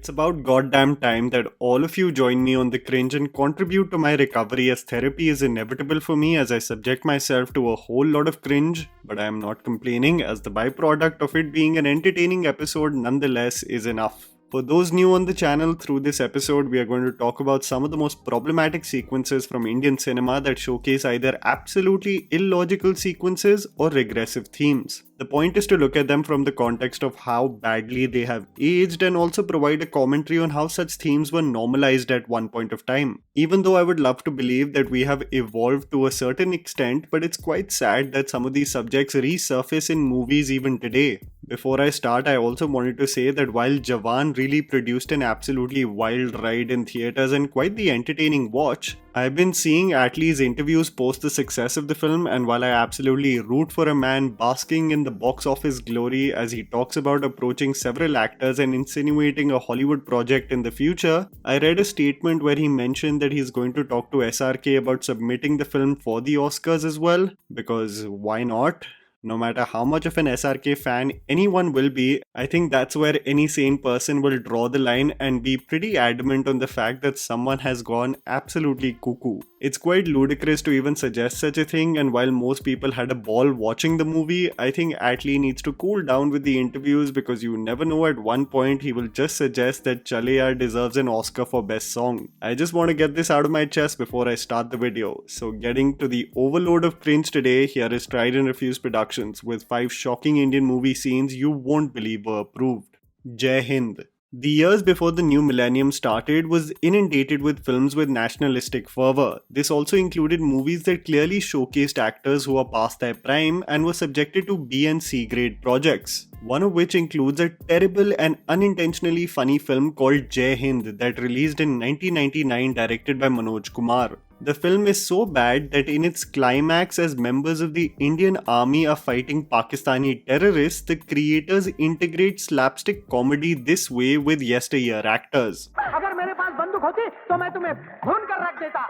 It's about goddamn time that all of you join me on the cringe and contribute to my recovery, as therapy is inevitable for me as I subject myself to a whole lot of cringe, but I am not complaining, as the byproduct of it being an entertaining episode nonetheless is enough. For those new on the channel, through this episode we are going to talk about some of the most problematic sequences from Indian cinema that showcase either absolutely illogical sequences or regressive themes. The point is to look at them from the context of how badly they have aged and also provide a commentary on how such themes were normalized at one point of time. Even though I would love to believe that we have evolved to a certain extent, but it's quite sad that some of these subjects resurface in movies even today. Before I start, I also wanted to say that while Jawan really produced an absolutely wild ride in theatres and quite the entertaining watch, I've been seeing Atlee's interviews post the success of the film, and while I absolutely root for a man basking in the box office glory as he talks about approaching several actors and insinuating a Hollywood project in the future, I read a statement where he mentioned that he's going to talk to SRK about submitting the film for the Oscars as well, because why not? No matter how much of an SRK fan anyone will be, I think that's where any sane person will draw the line and be pretty adamant on the fact that someone has gone absolutely cuckoo. It's quite ludicrous to even suggest such a thing, and while most people had a ball watching the movie, I think Atlee needs to cool down with the interviews, because you never know, at one point he will just suggest that Chale Yaar deserves an Oscar for Best Song. I just want to get this out of my chest before I start the video. So getting to the overload of cringe today, here is Tried&Refused Productions with 5 shocking Indian movie scenes you won't believe were approved. Jai Hind. The years before the new millennium started was inundated with films with nationalistic fervor. This also included movies that clearly showcased actors who are past their prime and were subjected to B and C grade projects. One of which includes a terrible and unintentionally funny film called Jai Hind that released in 1999, directed by Manoj Kumar. The film is so bad that in its climax, as members of the Indian army are fighting Pakistani terrorists, the creators integrate slapstick comedy this way with yesteryear actors. अगर मेरे पास बंदूक होती तो मैं तुम्हें भून कर रख देता।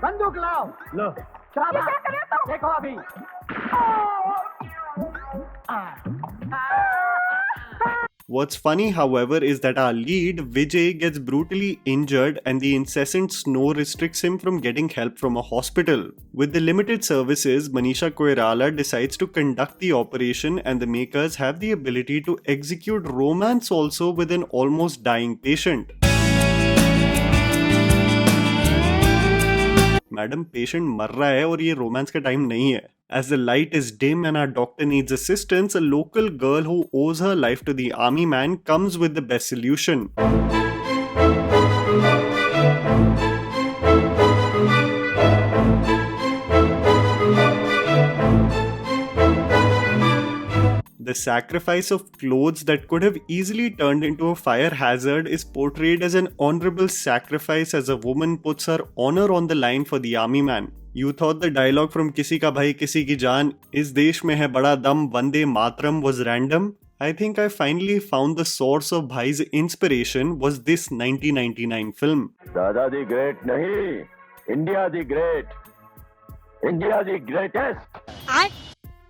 बंदूक लाओ। लो। शाबाश। देखो अभी। What's funny, however, is that our lead, Vijay, gets brutally injured and the incessant snow restricts him from getting help from a hospital. With the limited services, Manisha Koirala decides to conduct the operation, and the makers have the ability to execute romance also with an almost dying patient. Madam, patient मर रहा है और ये romance का time नहीं है. As the light is dim and our doctor needs assistance, a local girl who owes her life to the army man comes with the best solution. The sacrifice of clothes that could have easily turned into a fire hazard is portrayed as an honorable sacrifice as a woman puts her honor on the line for the army man. You thought the dialogue from Kisi Ka Bhai Kisi Ki Jaan, Is Desh Mein Hai Bada Dam, Vande Matram was random? I think I finally found the source of Bhai's inspiration was this 1999 film. Dada the Great nahi, India the Great. India the greatest.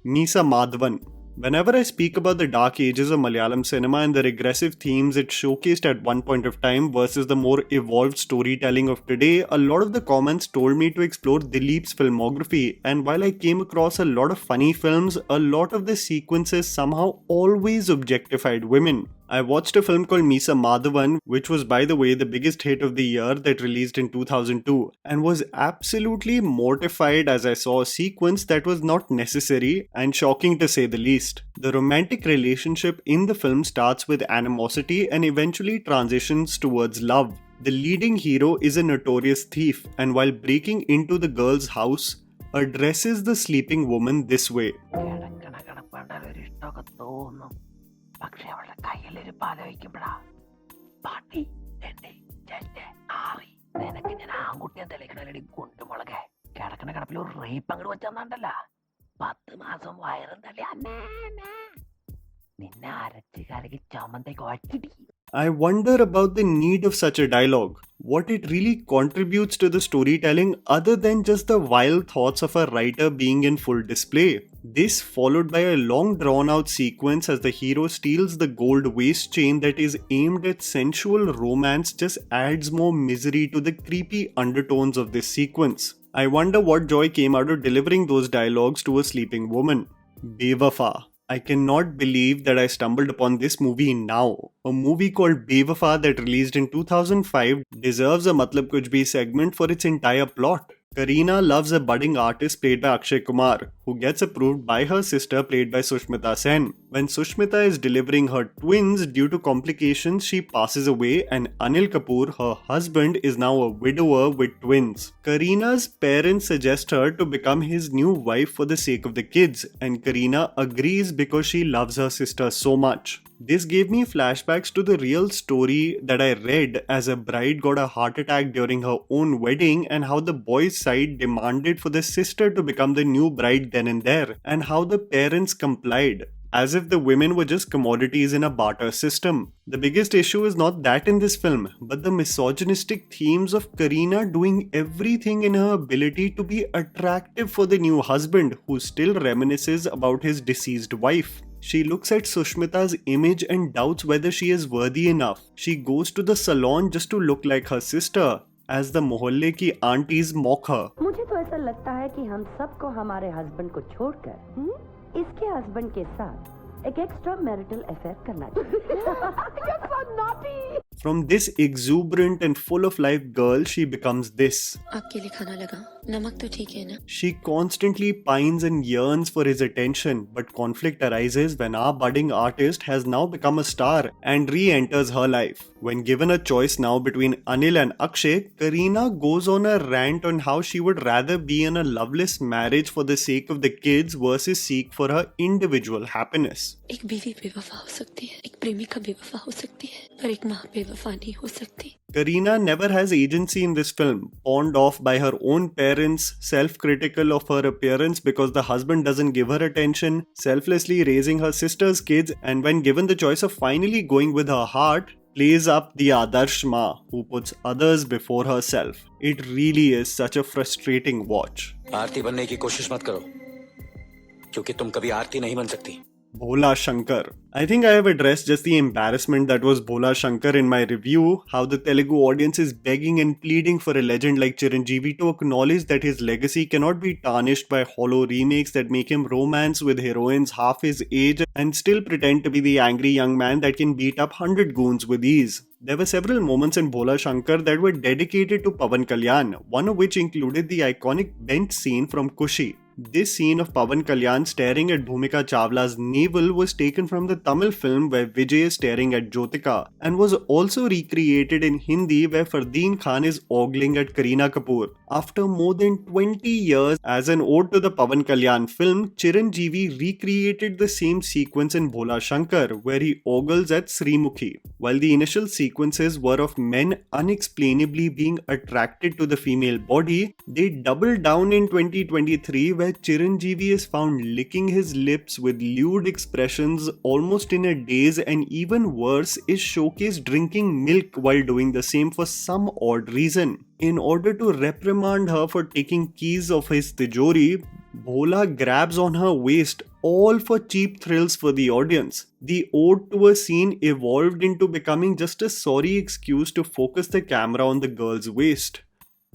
Misa Madhavan. Whenever I speak about the dark ages of Malayalam cinema and the regressive themes it showcased at one point of time versus the more evolved storytelling of today, a lot of the comments told me to explore Dileep's filmography, and while I came across a lot of funny films, a lot of the sequences somehow always objectified women. I watched a film called Misa Madhavan, which was, by the way, the biggest hit of the year, that released in 2002, and was absolutely mortified as I saw a sequence that was not necessary and shocking to say the least. The romantic relationship in the film starts with animosity and eventually transitions towards love. The leading hero is a notorious thief, and while breaking into the girl's house, addresses the sleeping woman this way. പക്ഷെ അവളുടെ കയ്യിലിരിപ്പ് ആലോചിക്കുമ്പോഴാ പാട്ടി എന്റെ ചേച്ചെ ആറി നിനക്ക് ഞാൻ ആൺകുട്ടിയെ തെളിക്കണല്ലടി കുണ്ടുമുളകെ കിടക്കണ കിടപ്പിൽ ഒരു റേപ്പ് അങ്ങോട്ട് വെച്ചെന്നാണ്ടല്ല 10 മാസം വയറും തള്ളി അന്നേ നിന്നെ അരച്ച് കലക്കി ചമ്മന്തേക്ക് വച്ചിടി. I wonder about the need of such a dialogue. What it really contributes to the storytelling other than just the wild thoughts of a writer being in full display. This, followed by a long drawn out sequence as the hero steals the gold waist chain that is aimed at sensual romance, just adds more misery to the creepy undertones of this sequence. I wonder what joy came out of delivering those dialogues to a sleeping woman. Bewafa. I cannot believe that I stumbled upon this movie now. A movie called Bewafa that released in 2005 deserves a MATLAB KUCH BHI segment for its entire plot. Kareena loves a budding artist played by Akshay Kumar, who gets approved by her sister played by Sushmita Sen. When Sushmita is delivering her twins, due to complications she passes away, and Anil Kapoor, her husband, is now a widower with twins. Kareena's parents suggest her to become his new wife for the sake of the kids, and Kareena agrees because she loves her sister so much. This gave me flashbacks to the real story that I read as a bride got a heart attack during her own wedding, and how the boys' side demanded for the sister to become the new bride then and there, and how the parents complied, as if the women were just commodities in a barter system. The biggest issue is not that in this film, but the misogynistic themes of Kareena doing everything in her ability to be attractive for the new husband, who still reminisces about his deceased wife. She looks at Sushmita's image and doubts whether she is worthy enough. She goes to the salon just to look like her sister, as the मोहल्ले की aunties mock her. मुझे तो ऐसा लगता है कि हम सबको हमारे हस्बैंड को छोड़कर इसके हस्बैंड के साथ एक एक्स्ट्रा मैरिटल अफेयर करना चाहिए। From this exuberant and full of life girl, she becomes this. आपके लिए खाना लगा, नमक तो ठीक है ना? She constantly pines and yearns for his attention, but conflict arises when our budding artist has now become a star and re-enters her life. When given a choice now between Anil and Akshay, Kareena goes on a rant on how she would rather be in a loveless marriage for the sake of the kids versus seek for her individual happiness. एक बीवी बेवफा हो सकती है, एक प्रेमिका बेवफा हो सकती है, पर एक माँ बेवफा नहीं हो सकती. Kareena never has agency in this film, pawned off by her own parents, self-critical of her appearance because the husband doesn't give her attention, selflessly raising her sister's kids, and when given the choice of finally going with her heart, plays up the Adarsh Ma, who puts others before herself. It really is such a frustrating watch. आरती बनने की कोशिश मत करो, क्योंकि तुम कभी आरती नहीं बन सकती. Bola Shankar. I think I have addressed just the embarrassment that was Bola Shankar in my review, how the Telugu audience is begging and pleading for a legend like Chiranjeevi to acknowledge that his legacy cannot be tarnished by hollow remakes that make him romance with heroines half his age and still pretend to be the angry young man that can beat up 100 goons with ease. There were several moments in Bola Shankar that were dedicated to Pawan Kalyan, one of which included the iconic bench scene from Kushi. This scene of Pawan Kalyan staring at Bhumika Chawla's navel was taken from the Tamil film where Vijay is staring at Jyotika, and was also recreated in Hindi where Fardeen Khan is ogling at Kareena Kapoor. After more than 20 years, as an ode to the Pawan Kalyan film, Chiranjeevi recreated the same sequence in Bola Shankar where he ogles at Srimukhi. While the initial sequences were of men unexplainably being attracted to the female body, they doubled down in 2023 where Chiranjeevi is found licking his lips with lewd expressions almost in a daze, and even worse is showcased drinking milk while doing the same for some odd reason. In order to reprimand her for taking keys of his tijori, Bola grabs on her waist, all for cheap thrills for the audience. The ode to a scene evolved into becoming just a sorry excuse to focus the camera on the girl's waist.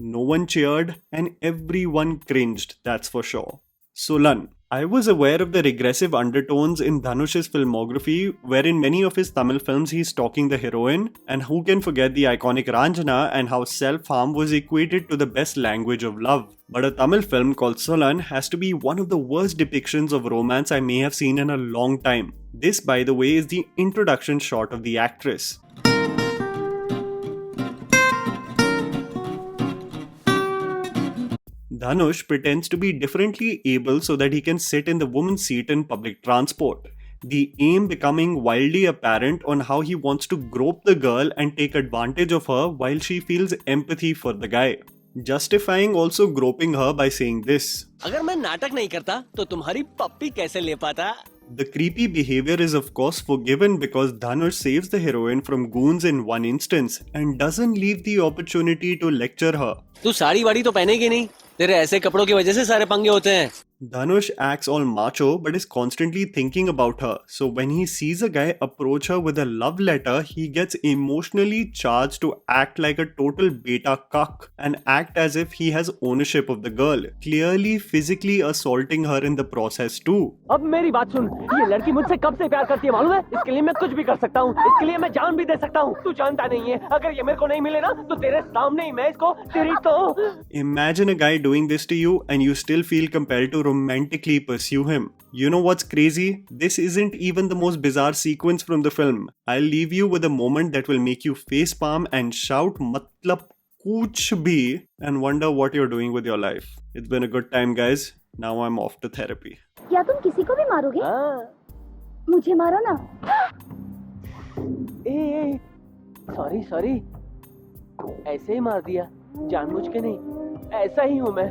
No one cheered and everyone cringed, that's for sure. Solan. I was aware of the regressive undertones in Dhanush's filmography, wherein many of his Tamil films he's stalking the heroine, and who can forget the iconic Ranjana and how self-harm was equated to the best language of love. But a Tamil film called Solan has to be one of the worst depictions of romance I may have seen in a long time. This, by the way, is the introduction shot of the actress. Dhanush pretends to be differently able so that he can sit in the woman's seat in public transport. The aim becoming wildly apparent on how he wants to grope the girl and take advantage of her while she feels empathy for the guy. Justifying also groping her by saying this. अगर मैं नाटक नहीं करता तो तुम्हारी पप्पी कैसे ले पाता? The creepy behavior is of course forgiven because Dhanush saves the heroine from goons in one instance and doesn't leave the opportunity to lecture her. तू साड़ी वाड़ी तो पहनेगी नहीं, तेरे ऐसे कपड़ों की वजह से सारे पंगे होते हैं. Dhanush acts all macho but is constantly thinking about her. So when he sees a guy approach her with a love letter, he gets emotionally charged to act like a total beta cuck and act as if he has ownership of the girl, clearly physically assaulting her in the process too. अब मेरी बात सुन, ये लड़की मुझसे कब से प्यार करती है मालूम है? इसके लिए मैं कुछ भी कर सकता हूँ, इसके लिए मैं जान भी दे सकता हूँ। तू जानता नहीं है, अगर ये मेरे को नहीं मिले ना, तो तेरे सामने ही मैं इसको तेरी तो। Imagine a guy doing this to you and you still feel compelled to romantically pursue him. You know what's crazy? This isn't even the most bizarre sequence from the film. I'll leave you with a moment that will make you facepalm and shout "MATLAB KUCH BHI" and wonder what you're doing with your life. It's been a good time, guys. Now I'm off to therapy. क्या तुम किसी को भी मारोगे? मुझे मारो ना। ए, sorry, ऐसे ही मार दिया, जानबूझ के नहीं। ऐसा ही हूँ मैं।